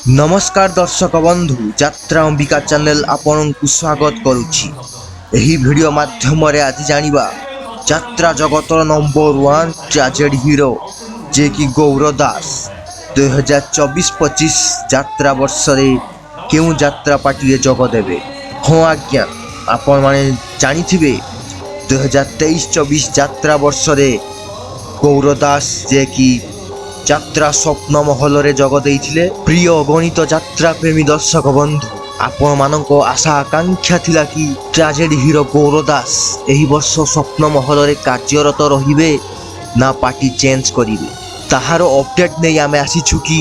नमस्कार दर्शक बंधु यात्रा अंबिका चैनल आपन को स्वागत करुछि। एही वीडियो माध्यम रे आज जानिबा यात्रा जगतर नंबर 1 ट्रेजेडी हीरो जे कि गौर दास 2024-25 यात्रा वर्ष रे केउ यात्रा पार्टी रे जग देबे। हां आज्ञा आपन माने जानिथिबे 2023-24 यात्रा वर्ष रे गौर दास जे कि यात्रा स्वप्न महल रे जग देइथिले। प्रिय गणित यात्रा प्रेमी दर्शक बंधु आपण मानको आशा आकांक्षा थिला कि ट्रेजेडी हीरो गौर दास एही वर्ष स्वप्न महल रे कार्यरत रहिबे ना पार्टी चेंज करिवे। ताहार अपडेट नै आमे आसीछु कि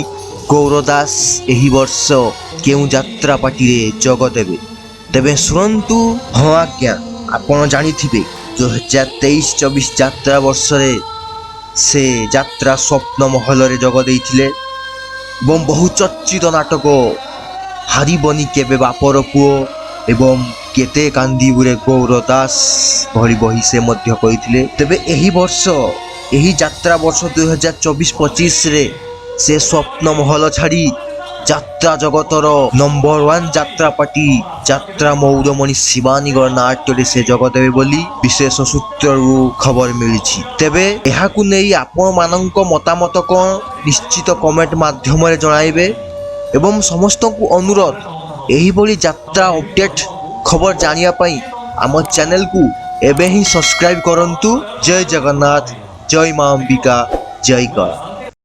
गौर दास एही वर्ष केउ यात्रा पार्टी रे जग देबे। तेबे सुनंतु हां आज्ञा आपण जानिथिबे 2023-24 यात्रा वर्ष रे से यात्रा स्वप्न महल रे जग देइथिले एवं बहु चर्चित नाटक हारिबनी केबे बापर पुओ एवं केते कांदीबुरे गौर दास भरी बही से मध्य कहिथिले। तेबे एही वर्ष एही यात्रा वर्ष 2024-25 रे से स्वप्न महल छाड़ी यात्रा जगतर नंबर 1 यात्रा पार्टी यात्रा मौरमणि शिवानीगढ़ नाट्य से जग देवे बोली विशेष सूत्रु खबर मिली। तेबे एहाकु नेई आपण मानक मतामत कोन निश्चित कमेंट माध्यम रे जणाइबे एवं समस्त को अनुरोध एही बोली यात्रा अपडेट खबर जानिया पई आम चैनल को एबे ही सब्सक्राइब करंतु। जय जगन्नाथ, जय मां अंबिका, जय कर।